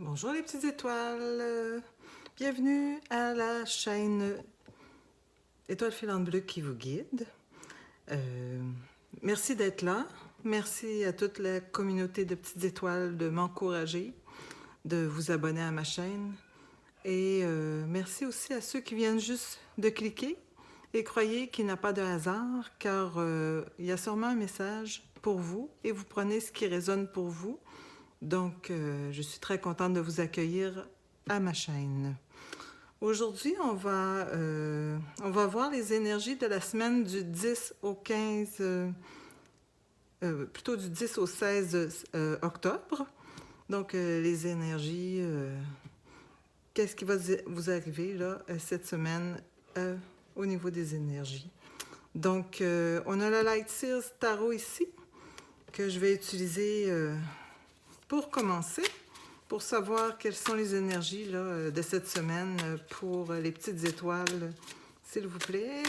Bonjour les petites étoiles, bienvenue à la chaîne Étoile filante bleue qui vous guide. Merci d'être là, merci à toute la communauté de petites étoiles de m'encourager, de vous abonner à ma chaîne et merci aussi à ceux qui viennent juste de cliquer et croyez qu'il n'y a pas de hasard car il y a sûrement un message pour vous et vous prenez ce qui résonne pour vous. Donc, je suis très contente de vous accueillir à ma chaîne. Aujourd'hui, on va voir les énergies de la semaine du 10 au 15, plutôt du 10 au 16 octobre. Donc, les énergies, qu'est-ce qui va vous arriver là, cette semaine au niveau des énergies. Donc, on a le Light Seals Tarot ici, que je vais utiliser pour commencer, pour savoir quelles sont les énergies là, de cette semaine pour les petites étoiles, s'il vous plaît.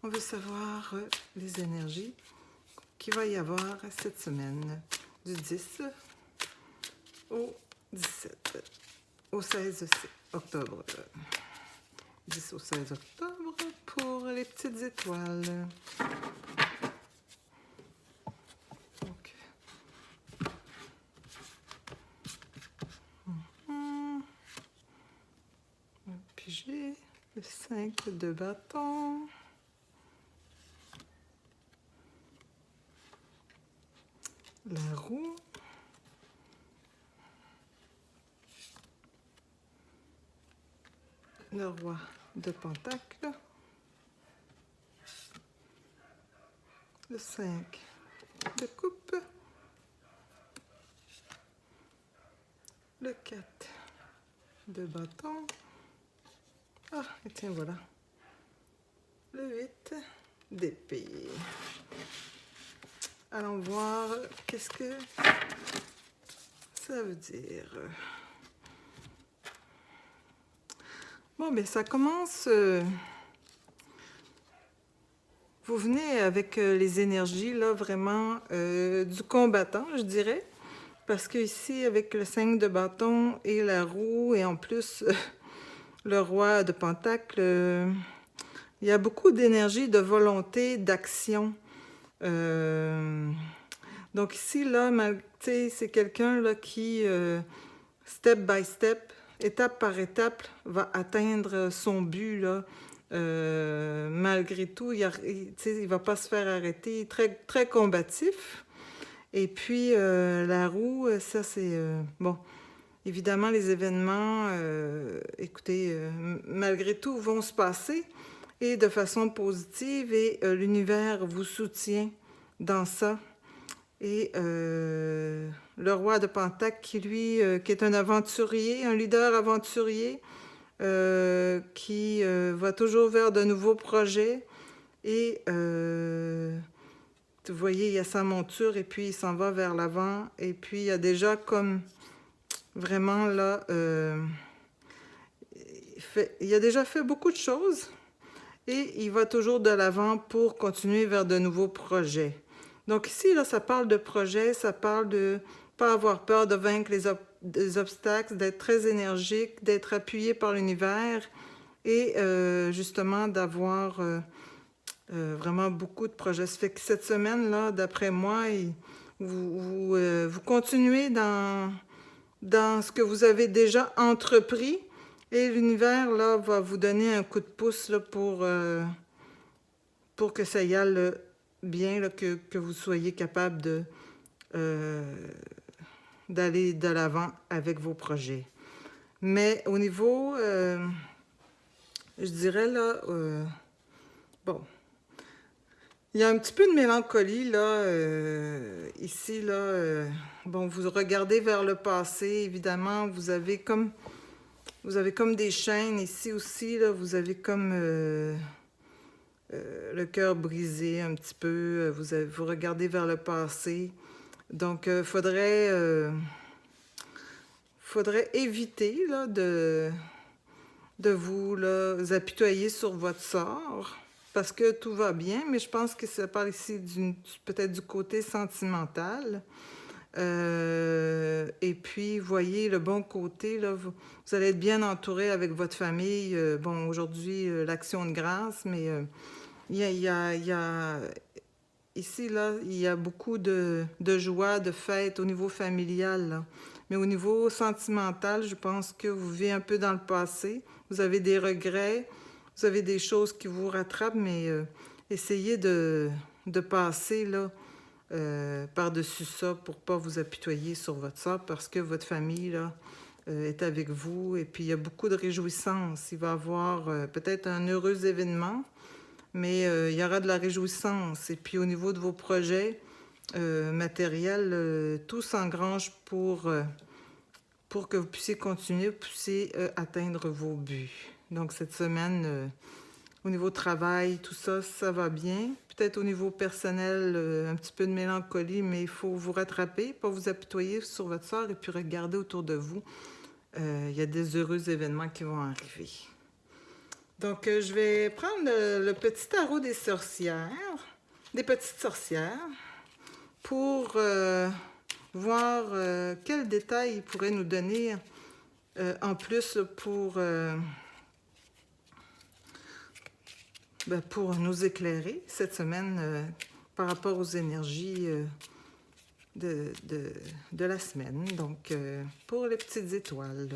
On veut savoir les énergies qu'il va y avoir cette semaine, du 10 au 17, au 16 octobre. 10 au 16 octobre pour les petites étoiles. J'ai le 5 de bâton, la roue, le roi de pentacle, le 5 de coupe, le 4 de bâton, ah, et tiens, voilà, le 8 d'épée. Allons voir qu'est-ce que ça veut dire. Bon, bien, ça commence... vous venez avec les énergies, là, vraiment du combattant, je dirais. Parce que ici, avec le 5 de bâton et la roue, et en plus... le roi de pentacle, il y a beaucoup d'énergie, de volonté, d'action. Donc ici, là, c'est quelqu'un là, qui, step by step, étape par étape, va atteindre son but. Là. Malgré tout, il ne va pas se faire arrêter. Très, très combatif. Et puis, la roue, ça c'est... bon. Évidemment, les événements, écoutez, malgré tout, vont se passer et de façon positive et l'univers vous soutient dans ça. Et le roi de Pentacle qui, lui, qui est un aventurier, un leader aventurier, qui va toujours vers de nouveaux projets et vous voyez, il y a sa monture et puis il s'en va vers l'avant et puis il y a déjà comme... Vraiment, là, il a déjà fait beaucoup de choses et il va toujours de l'avant pour continuer vers de nouveaux projets. Donc ici, là, ça parle de projets, ça parle de pas avoir peur de vaincre les obstacles, d'être très énergique, d'être appuyé par l'univers et justement d'avoir vraiment beaucoup de projets. Ça fait que cette semaine-là, d'après moi, vous continuez dans ce que vous avez déjà entrepris et l'univers là va vous donner un coup de pouce là, pour que ça y aille bien, là, que vous soyez capable d'aller de l'avant avec vos projets. Mais au niveau, je dirais là, bon, il y a un petit peu de mélancolie là, ici là. Bon, vous regardez vers le passé, évidemment, vous avez comme des chaînes ici aussi, là, vous avez comme le cœur brisé un petit peu, vous regardez vers le passé. Donc, faudrait éviter là, de vous apitoyer sur votre sort, parce que tout va bien, mais je pense que ça parle ici peut-être du côté sentimental. et puis voyez le bon côté, là, vous allez être bien entouré avec votre famille. Bon, aujourd'hui, l'Action de grâce, mais il y a ici, là, il y a beaucoup de joie, de fête au niveau familial, là. Mais au niveau sentimental, je pense que vous vivez un peu dans le passé. Vous avez des regrets, vous avez des choses qui vous rattrapent, mais essayez de passer là, par-dessus ça pour pas vous apitoyer sur votre sort parce que votre famille là, est avec vous et puis il y a beaucoup de réjouissance. Il va y avoir peut-être un heureux événement, mais il y aura de la réjouissance. Et puis au niveau de vos projets matériels, tout s'engrange pour que vous puissiez continuer, vous puissiez atteindre vos buts. Donc cette semaine, au niveau travail, tout ça, ça va bien. Peut-être au niveau personnel, un petit peu de mélancolie, mais il faut vous rattraper, pas vous apitoyer sur votre sort et puis regarder autour de vous. Il y a des heureux événements qui vont arriver. Donc, je vais prendre le petit tarot des sorcières, des petites sorcières, pour voir quels détails ils pourraient nous donner en plus pour nous éclairer cette semaine par rapport aux énergies de la semaine. Donc, pour les petites étoiles,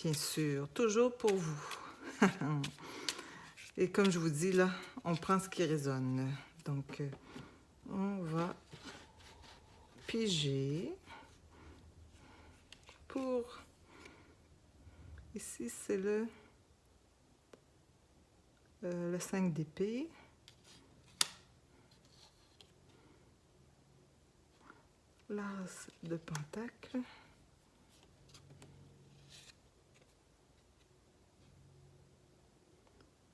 bien sûr, toujours pour vous. Et comme je vous dis, là, on prend ce qui résonne. Donc, on va piger pour... Ici, c'est le 5 d'épée. L'as de pentacle.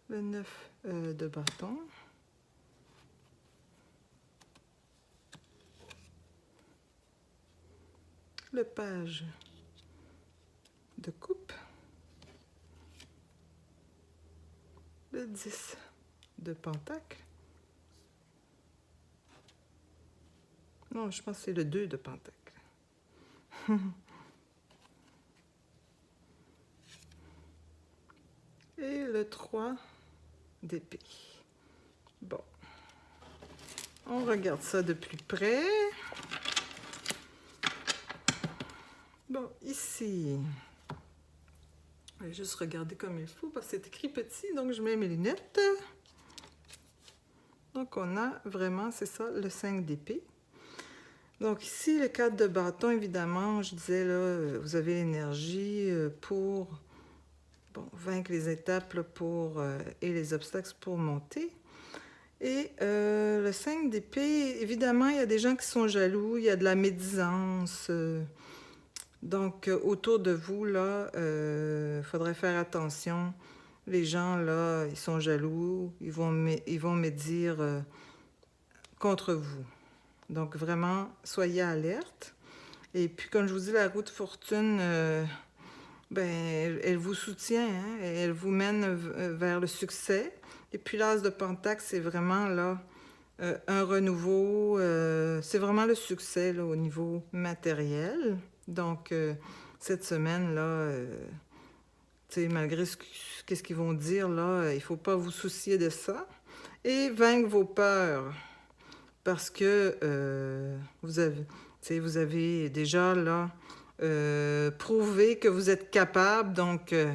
Le 9 de bâton. Le page de coupe. Le 10 de pentacle. Non, je pense que c'est le 2 de pentacle. Et le 3 d'épée. Bon. On regarde ça de plus près. Bon, ici, je vais juste regarder comme il faut parce que c'est écrit petit, donc je mets mes lunettes. Donc, on a vraiment, c'est ça, le 5 d'épée. Donc, ici, le 4 de bâton, évidemment, je disais, là, vous avez l'énergie pour vaincre les étapes là, et les obstacles pour monter. Et le 5 d'épée, évidemment, il y a des gens qui sont jaloux, il y a de la médisance. Donc, autour de vous, là, faudrait faire attention. Les gens, là, ils sont jaloux, ils vont médire contre vous. Donc, vraiment, soyez alerte. Et puis, comme je vous dis, la roue de fortune, elle vous soutient, hein, elle vous mène vers le succès. Et puis, l'as de pentacle, c'est vraiment, là, un renouveau. C'est vraiment le succès, là, au niveau matériel. Donc, cette semaine-là, malgré qu'est-ce qu'ils vont dire, là, il ne faut pas vous soucier de ça. Et vaincre vos peurs. Parce que vous avez déjà là prouvé que vous êtes capable, donc il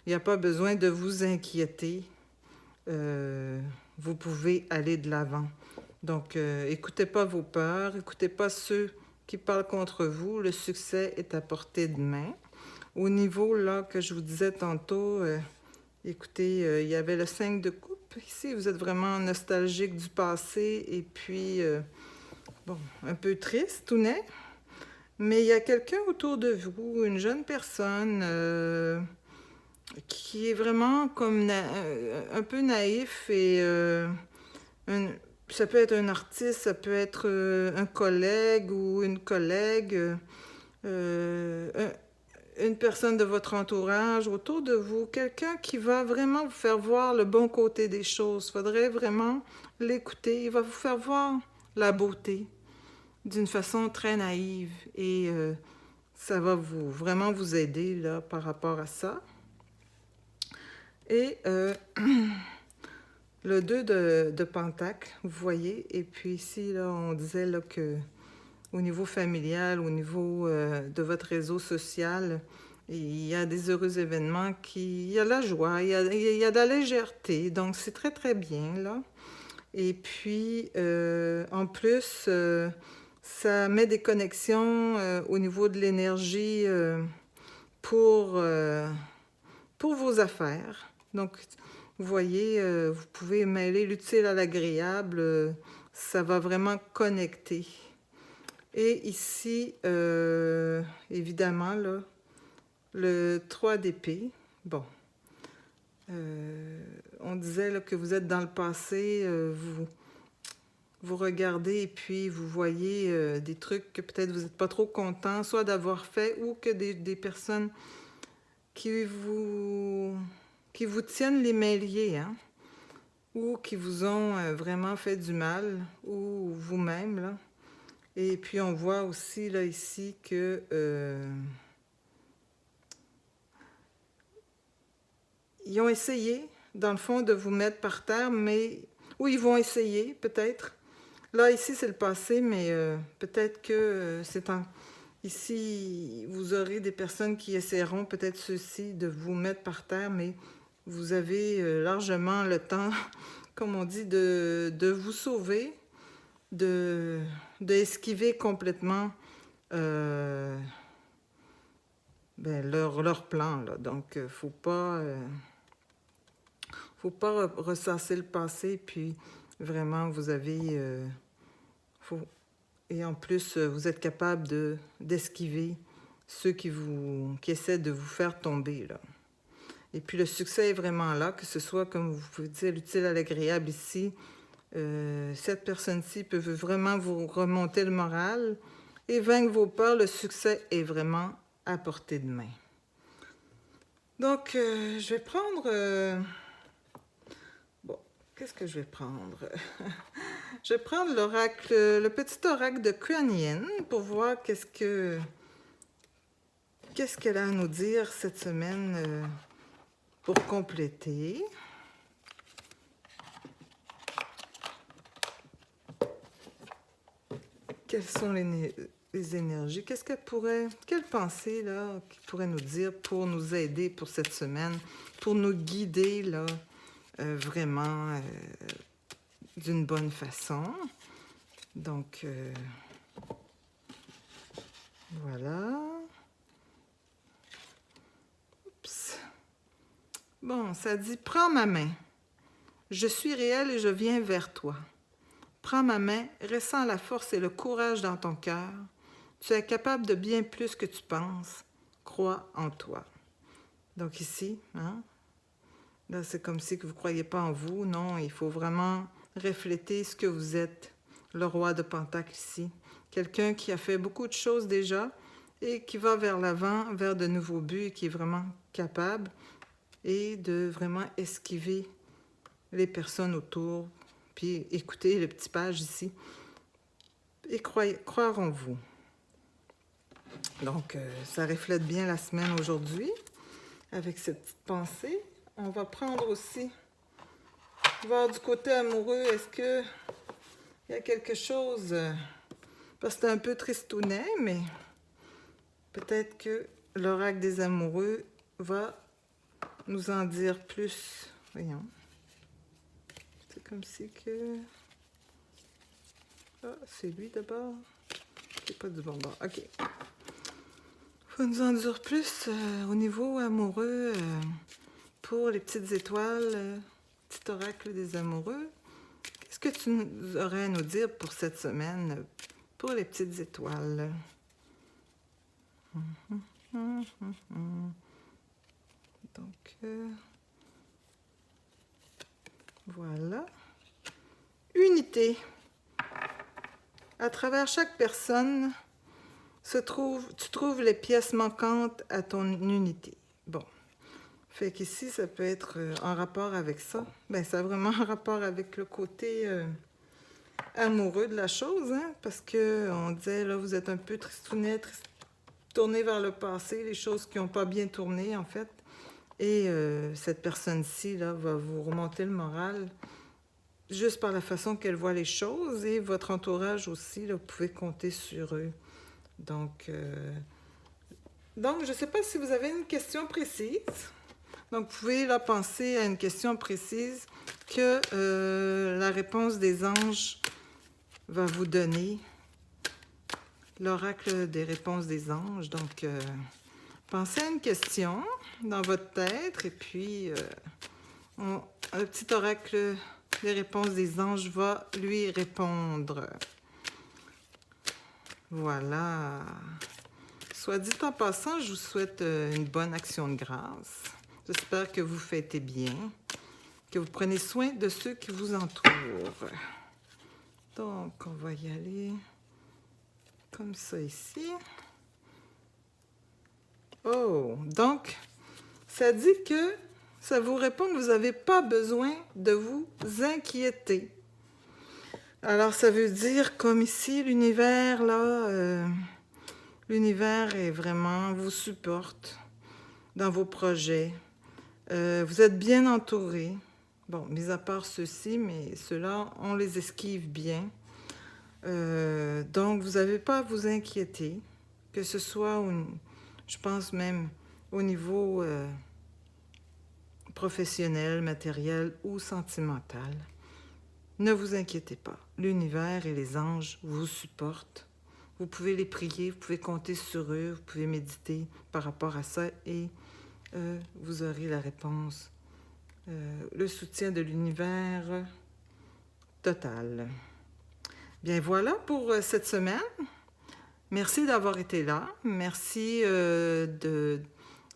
n'y a pas besoin de vous inquiéter. Vous pouvez aller de l'avant. Donc, écoutez pas vos peurs, écoutez pas ceux qui parlent contre vous. Le succès est à portée de main. Au niveau là que je vous disais tantôt, écoutez, il y avait le 5 de coupe. Ici, vous êtes vraiment nostalgique du passé et puis, un peu triste, tout net. Mais il y a quelqu'un autour de vous, une jeune personne qui est vraiment comme un peu naïf et ça peut être un artiste, ça peut être un collègue ou une collègue, une personne de votre entourage autour de vous, quelqu'un qui va vraiment vous faire voir le bon côté des choses. Il faudrait vraiment l'écouter. Il va vous faire voir la beauté d'une façon très naïve. Et Ça va vraiment vous aider là, par rapport à ça. Et le 2 de Pentacle, vous voyez. Et puis ici, là, on disait là, que au niveau familial, au niveau de votre réseau social, il y a des heureux événements, il y a la joie, il y a de la légèreté. Donc, c'est très, très bien, là. Et puis, en plus, ça met des connexions au niveau de l'énergie pour, pour vos affaires. Donc, vous voyez, vous pouvez mêler l'utile à l'agréable. Ça va vraiment connecter. Et ici, évidemment, là, le 3 d'épée. Bon. On disait là, que vous êtes dans le passé, vous regardez et puis vous voyez des trucs que peut-être vous n'êtes pas trop content, soit d'avoir fait ou que des personnes qui vous tiennent les mains liées, hein, ou qui vous ont vraiment fait du mal, ou vous-même, là. Et puis on voit aussi là ici que ils ont essayé, dans le fond, de vous mettre par terre, mais... Ou ils vont essayer, peut-être. Là, ici, c'est le passé, mais peut-être que c'est en... Ici, vous aurez des personnes qui essaieront, peut-être ceux-ci, de vous mettre par terre, mais vous avez largement le temps, comme on dit, de vous sauver, de esquiver complètement leur plan, là. Donc, faut pas ressasser le passé, puis vraiment, vous avez... Et en plus, vous êtes capable d'esquiver ceux qui essaient de vous faire tomber, là. Et puis, le succès est vraiment là, que ce soit, comme vous pouvez dire, l'utile à l'agréable ici. Cette personne-ci peut vraiment vous remonter le moral et vaincre vos peurs. Le succès est vraiment à portée de main. Donc, je vais prendre... Bon, qu'est-ce que je vais prendre? Je vais prendre l'oracle, le petit oracle de Kuan Yin pour voir qu'est-ce qu'elle a à nous dire cette semaine pour compléter. Quelles sont les énergies? Qu'est-ce qu'elle pourrait... Quelle pensée, là, qui pourrait nous dire pour nous aider pour cette semaine, pour nous guider, là, vraiment d'une bonne façon. Donc, voilà. Oups. Bon, ça dit « Prends ma main. Je suis réel et je viens vers toi. Prends ma main, ressens la force et le courage dans ton cœur. Tu es capable de bien plus que tu penses. Crois en toi. » Donc ici, hein, là, c'est comme si que vous ne croyez pas en vous. Non, il faut vraiment refléter ce que vous êtes. Le roi de Pentacle ici. Quelqu'un qui a fait beaucoup de choses déjà et qui va vers l'avant, vers de nouveaux buts et qui est vraiment capable et de vraiment esquiver les personnes autour. Puis écoutez le petit page ici et croire en vous. Donc, ça reflète bien la semaine aujourd'hui avec cette petite pensée. On va prendre aussi, voir du côté amoureux, est-ce qu'il y a quelque chose, parce que c'est un peu tristounet, mais peut-être que l'oracle des amoureux va nous en dire plus. Voyons. C'est comme si que... Ah, c'est lui d'abord. Ok, pas du bon bord. Ok. Faut nous en dire plus au niveau amoureux pour les petites étoiles, petit oracle des amoureux. Qu'est-ce que tu aurais à nous dire pour cette semaine pour les petites étoiles? Donc, voilà. Unité. À travers chaque personne, tu trouves les pièces manquantes à ton unité. Bon. Fait qu'ici, ça peut être en rapport avec ça. Ben, ça a vraiment un rapport avec le côté amoureux de la chose, hein? Parce que on disait, là, vous êtes un peu tristounet, tourner vers le passé, les choses qui n'ont pas bien tourné, en fait. Et cette personne-ci, là, va vous remonter le moral juste par la façon qu'elle voit les choses. Et votre entourage aussi, là, vous pouvez compter sur eux. Donc, je ne sais pas si vous avez une question précise. Donc, vous pouvez là penser à une question précise que la réponse des anges va vous donner. L'oracle des réponses des anges. Donc, pensez à une question dans votre tête et puis un petit oracle des réponses des anges va lui répondre. Voilà. Soit dit en passant, je vous souhaite une bonne action de grâce. J'espère que vous fêtez bien, que vous prenez soin de ceux qui vous entourent. Donc, on va y aller comme ça ici. Oh, donc, ça dit que ça vous répond que vous n'avez pas besoin de vous inquiéter. Alors, ça veut dire, comme ici, l'univers, là, l'univers est vraiment, vous supporte dans vos projets. Vous êtes bien entouré. Bon, mis à part ceux-ci, mais ceux-là, on les esquive bien. Donc, vous n'avez pas à vous inquiéter, que ce soit, je pense même, au niveau professionnel, matériel ou sentimental. Ne vous inquiétez pas. L'univers et les anges vous supportent. Vous pouvez les prier, vous pouvez compter sur eux, vous pouvez méditer par rapport à ça et vous aurez la réponse, le soutien de l'univers total. Bien voilà pour cette semaine. Merci d'avoir été là. Merci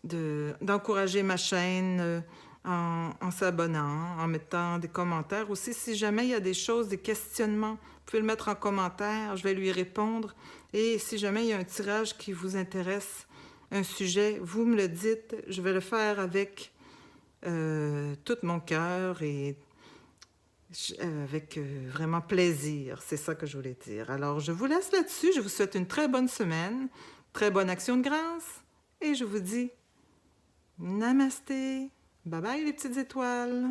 d'encourager ma chaîne en s'abonnant, en mettant des commentaires. Aussi, si jamais il y a des choses, des questionnements, vous pouvez le mettre en commentaire, je vais lui répondre. Et si jamais il y a un tirage qui vous intéresse, un sujet, vous me le dites. Je vais le faire avec tout mon cœur et avec vraiment plaisir. C'est ça que je voulais dire. Alors, je vous laisse là-dessus. Je vous souhaite une très bonne semaine, très bonne action de grâce. Et je vous dis namasté. Bye bye les petites étoiles.